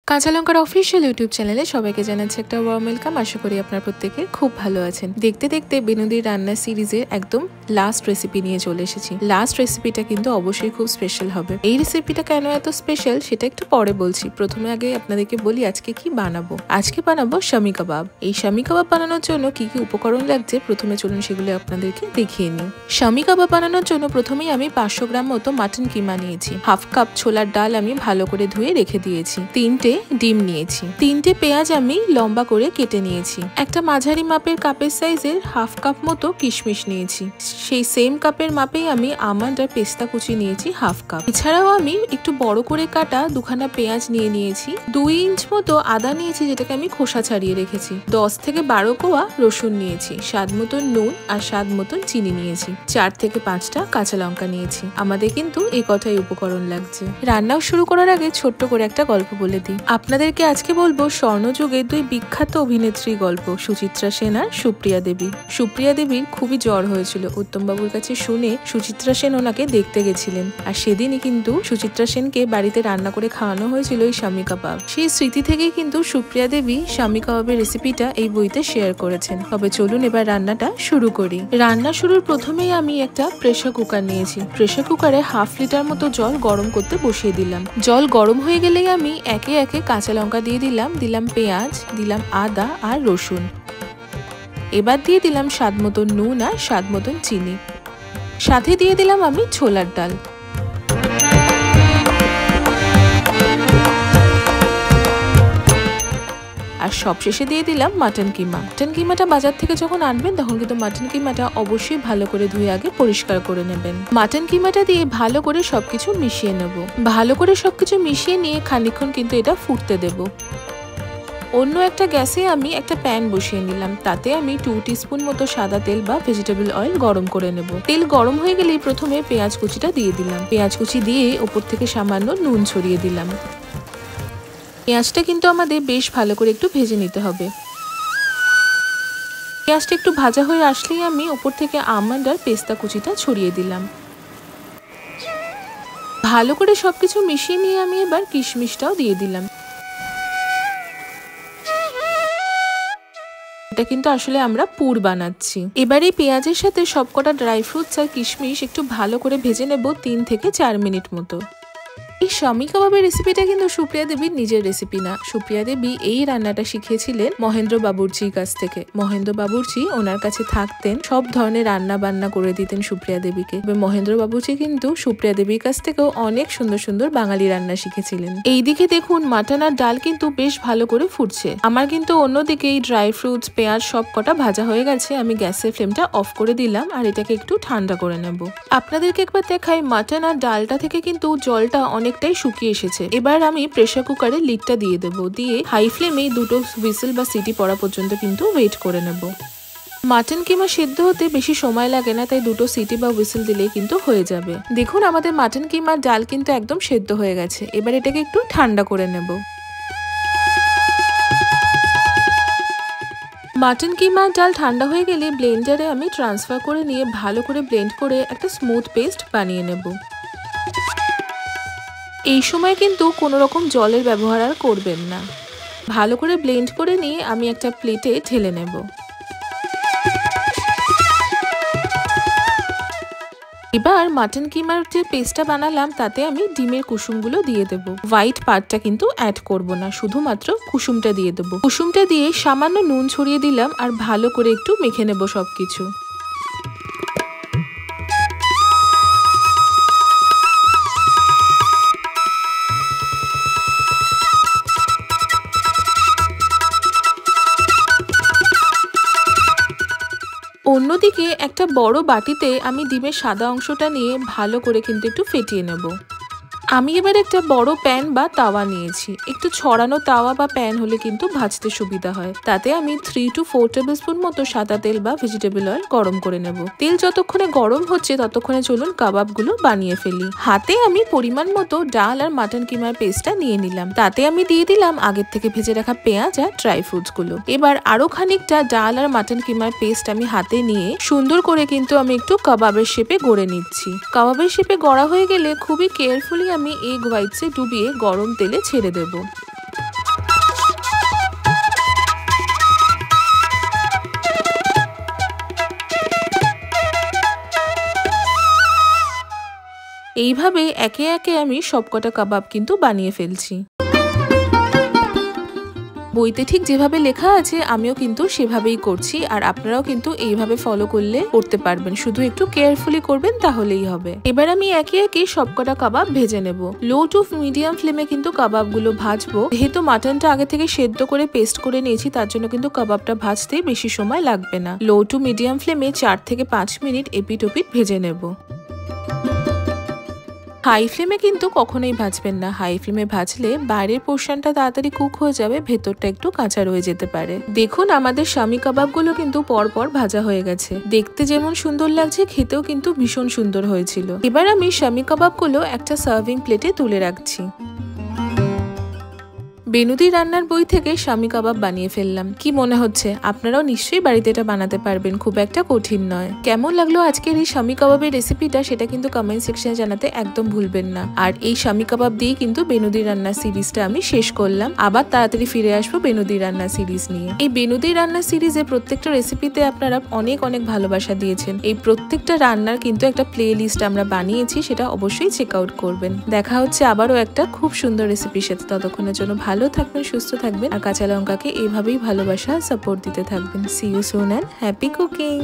কাঁচা লঙ্কার official YouTube চ্যানেলে সবাইকে জানাচ্ছি একটা ওয়ার্ম ওয়েলকাম। আশা করি আপনার প্রত্যেকে খুব ভালো আছেন। দেখতে দেখতে বিনোদীর রান্নার সিরিজের একদম লাস্ট রেসিপি নিয়ে চলে এসেছি। লাস্ট রেসিপিটা কিন্তু অবশ্যই খুব স্পেশাল হবে। এই রেসিপিটা কেন এত স্পেশাল সেটা একটু পরে বলছি। প্রথমে আগে আপনাদেরকে বলি আজকে কি বানাবো। আজকে বানাবো শামি কাবাব। এই শামি কাবাব বানানোর জন্য কি কি উপকরণ লাগছে প্রথমে চলুন সেগুলো আপনাদেরকে দেখিয়ে নিই। শামি কাবাব বানানোর জন্য প্রথমেই আমি 500 গ্রাম মতো মাটন কিমা নিয়েছি। হাফ কাপ ছোলার ডাল আমি ভালো করে ধুয়ে রেখে দিয়েছি। 3টে ডিম নিয়েছি। 3টে পেঁয়াজ আমি লম্বা করে কেটে নিয়েছি। একটা মাঝারি মাপের কাপের সাইজের হাফ কাপ মতো কিশমিশ নিয়েছি। সেই সেম কাপের মাপেই আমি আমন্ড আর পেস্তা কুচি নিয়েছি হাফ কাপ। এছাড়াও আমি একটু বড় করে কাটা দুখানা পেঁয়াজ নিয়ে নিয়েছি। 2 ইঞ্চ মতো আদা নিয়েছি যেটাকে আমি খোসা ছাড়িয়ে রেখেছি। 10 থেকে 12 কোয়া রসুন নিয়েছি। স্বাদ মতন নুন আর স্বাদ মতন চিনি নিয়েছি। 4 থেকে 5টা কাঁচা লঙ্কা নিয়েছি। আমাদের কিন্তু এই কটাই উপকরণ লাগছে। রান্না শুরু করার আগে ছোট্ট করে একটা গল্প বলে দিই। আপনাদেরকে আজকে বলবো স্বর্ণযুগের 2 বিখ্যাত অভিনেত্রী গল্প, সুচিত্রা সেন আর সুপ্রিয়া দেবী। সুপ্রিয়া দেবীর খুবই জ্বর হয়েছিল। উত্তমবাবুর কাছে শুনে সুচিত্রা সেন ওনাকে দেখতে গেছিলেন। আর সেদিনই কিন্তু সুচিত্রা সেনকে বাড়িতে রান্না করে খাওয়ানো হয়েছিল এই শামি কাবাব। সেই স্মৃতি থেকেই কিন্তু সুপ্রিয়া দেবী শামি কাবাবের রেসিপিটা এই বইতে শেয়ার করেছেন। তবে চলুন এবার রান্নাটা শুরু করি। রান্না শুরুর প্রথমেই আমি একটা প্রেসার কুকার নিয়েছি। প্রেসার কুকারে 1/2 লিটার মতো জল গরম করতে বসিয়ে দিলাম। জল গরম হয়ে গেলেই আমি একে একে কাঁচা লঙ্কা দিয়ে দিলাম পেঁয়াজ, দিলাম আদা আর রসুন। এবার দিয়ে দিলাম স্বাদ মতন নুন আর স্বাদ মতন চিনি। সাথে দিয়ে দিলাম আমি ছোলার ডাল। আর সবশেষে দিয়ে দিলাম মাটন কিমা। মাটন কিমাটা বাজার থেকে যখন আনবেন তখন কিন্তু মাটন কিমাটা অবশ্যই ভালো করে ধুয়ে আগে পরিষ্কার করে নেবেন। মাটন কিমাটা দিয়ে ভালো করে সবকিছু মিশিয়ে নেব। ভালো করে সবকিছু মিশিয়ে নিয়ে খানিকক্ষণ কিন্তু এটা ফুটতে দেব। অন্য একটা গ্যাসে আমি একটা প্যান বসিয়ে নিলাম। তাতে আমি 2 টিস্পুন মতো সাদা তেল বা ভেজিটেবল অয়েল গরম করে নেব। তেল গরম হয়ে গেলেই প্রথমে পেঁয়াজ কুচিটা দিয়ে দিলাম। পেঁয়াজ কুচি দিয়ে ওপর থেকে সামান্য নুন ছড়িয়ে দিলাম। পেঁয়াজটা কিন্তু আমাদের বেশ ভালো করে একটু ভেজে নিতে হবে। পেঁয়াজটা একটু ভাজা হয়ে আসলেই আমি ওপর থেকে আমন্ড আর পেস্তা কুচিটা ছড়িয়ে দিলাম। ভালো করে সবকিছু মিশিয়ে নিয়ে আমি এবার কিশমিশটাও দিয়ে দিলাম। এটা কিন্তু আসলে আমরা পুর বানাচ্ছি। এবার এই পেঁয়াজের সাথে সবকটা ড্রাই ফ্রুটস আর কিশমিশ একটু ভালো করে ভেজে নেব 3 থেকে 4 মিনিট মতো। এই শামি কাবাবের রেসিপিটা কিন্তু সুপ্রিয়া দেবীর নিজের রেসিপি না। সুপ্রিয়া দেবী এই রান্নাটা শিখিয়েছিলেন মহেন্দ্র বাবুর্চির কাছ থেকে। মহেন্দ্র বাবুর্চি ওনার কাছে থাকতেন, সব ধরনের রান্না বান্না করে দিতেন সুপ্রিয়া দেবীকে। মহেন্দ্র বাবুর্চি কিন্তু সুপ্রিয়া দেবীর কাছ থেকেও অনেক সুন্দর সুন্দর বাঙালি রান্না শিখেছিলেন। এইদিকে দেখুন মাটন আর ডাল কিন্তু বেশ ভালো করে ফুটছে। আমার কিন্তু অন্যদিকে এই ড্রাই ফ্রুটস পেঁয়াজ সব কটা ভাজা হয়ে গেছে। আমি গ্যাসের ফ্লেমটা অফ করে দিলাম আর এটাকে একটু ঠান্ডা করে নেব। আপনাদেরকে একবার দেখাই মাটন আর ডালটা থেকে কিন্তু জলটা অনেকটাই শুকিয়ে এসেছে। এবার আমি প্রেসার কুকারে লিডটা দিয়ে দেবো। দিয়ে হাই ফ্লেমে 2টো হুইসেল বা সিটি পড়া পর্যন্ত কিন্তু ওয়েট করে নেব। মাটন কিমা সেদ্ধ হতে বেশি সময় লাগে না, তাই 2টো সিটি বা হুইসেল দিলেই কিন্তু হয়ে যাবে। দেখুন আমাদের মাটন কিমার ডাল কিন্তু একদম সেদ্ধ হয়ে গেছে। এবার এটাকে একটু ঠান্ডা করে নেব। মাটন কিমা ডাল ঠান্ডা হয়ে গেলে ব্লেন্ডারে আমি ট্রান্সফার করে নিয়ে ভালো করে ব্লেন্ড করে একটা স্মুথ পেস্ট বানিয়ে নেব। এই সময় কিন্তু কোনো রকম জলের ব্যবহার আর করবেন না। ভালো করে ব্লেন্ড করে নিয়ে আমি একটা প্লেটে ঢেলে নেব। এবার মাটন কিমার যে পেস্টটা বানালাম তাতে আমি ডিমের কুসুমগুলো দিয়ে দেব। হোয়াইট পার্টটা কিন্তু অ্যাড করব না, শুধুমাত্র কুসুমটা দিয়ে দেবো। কুসুমটা দিয়ে সামান্য নুন ছড়িয়ে দিলাম আর ভালো করে একটু মেখে নেব সবকিছু। অন্যদিকে একটা বড় বাটিতে আমি ডিমের সাদা অংশটা নিয়ে ভালো করে কিন্তু একটু ফেটিয়ে নেব। আমি এবার একটা বড় প্যান বা তাওয়া নিয়েছি। একটু ছড়ানো তাওয়া বা প্যান হলে কিন্তু ভাজতে সুবিধা হয়। তাতে আমি 3 to 4 টেবিল স্পুন মতো সাদা তেল বা ভেজিটেবল অয়েল গরম করে নেব। তেল যতক্ষণে গরম হচ্ছে ততক্ষণে চলুন কাবাবগুলো বানিয়ে ফেলি। হাতে আমি পরিমাণ মতো ডাল আর মাটন কিমার পেস্টটা নিয়ে নিলাম। তাতে আমি দিয়ে দিলাম আগের থেকে ভেজে রাখা পেঁয়াজ আর ড্রাই ফ্রুটস গুলো। এবার আরো খানিকটা ডাল আর মাটন কিমার পেস্ট আমি হাতে নিয়ে সুন্দর করে কিন্তু আমি একটু কাবাবের শেপে গড়ে নিচ্ছি। কাবাবের শেপে গড়া হয়ে গেলে খুবই কেয়ারফুলি আমি এগ হোয়াইটসে ডুবিয়ে গরম তেলে ছেড়ে দেব। এইভাবে একে একে আমি সবকটা কাবাব কিন্তু বানিয়ে ফেলছি। বইতে ঠিক যেভাবে লেখা আছে আমিও কিন্তু সেভাবেই করছি, আর আপনারাও কিন্তু এইভাবে ফলো করলে করতে পারবেন, শুধু একটু কেয়ারফুলি করবেন তাহলেই হবে। এবার আমি একে একে সবকটা কাবাব ভেজে নেব। লো টু মিডিয়াম ফ্লেমে কিন্তু কাবাবগুলো ভাজবো। যেহেতু মাটনটা আগে থেকে সেদ্ধ করে পেস্ট করে নিয়েছি, তার জন্য কিন্তু কাবাবটা ভাজতে বেশি সময় লাগবে না। লো টু মিডিয়াম ফ্লেমে 4 থেকে 5 মিনিট এপিট ওপিট ভেজে নেব। হাই ফ্লেমে কিন্তু কখনোই ভাজবেন না। হাই ফ্লেমে ভাজলে বাইরের পোর্শনটা তাড়াতাড়ি কুক হয়ে যাবে, ভেতরটা একটু কাঁচা রয়ে যেতে পারে। দেখুন আমাদের শামি কাবাবগুলো কিন্তু পরপর ভাজা হয়ে গেছে। দেখতে যেমন সুন্দর লাগছে, খেতেও কিন্তু ভীষণ সুন্দর হয়েছিল। এবার আমি শামি কাবাবগুলো একটা সার্ভিং প্লেটে তুলে রাখছি। বেনুদি রান্নার বই থেকে শামি কাবাব বানিয়ে ফেললাম। কি মনে হচ্ছে? আপনারাও নিশ্চয়ই বাড়িতে এটা বানাতে পারবেন, খুব একটা কঠিন নয়। কেমন লাগলো আজকের এই শামি কাবাবের রেসিপিটা সেটা কিন্তু কমেন্ট সেকশনে জানাতে একদম ভুলবেন না। আর এই শামি কাবাব দিয়ে কিন্তু বেনুদি রান্নার সিরিজটা আমি শেষ করলাম। আবার তাড়াতাড়ি ফিরে আসবো বেনুদি রান্নার সিরিজ নিয়ে। এই বেনুদি রান্নার সিরিজে প্রত্যেকটা রেসিপিতে আপনারা অনেক অনেক ভালোবাসা দিয়েছেন। এই প্রত্যেকটা রান্নার কিন্তু একটা প্লে লিস্ট আমরা বানিয়েছি, সেটা অবশ্যই চেক আউট করবেন। দেখা হচ্ছে আবারও একটা খুব সুন্দর রেসিপির সাথে। ততক্ষণের জন্য ভালো থাকবেন, সুস্থ থাকবেন, আর কাঁচা লঙ্কাকে এইভাবেই ভালোবাসা সাপোর্ট দিতে থাকবেন। See you soon and happy cooking.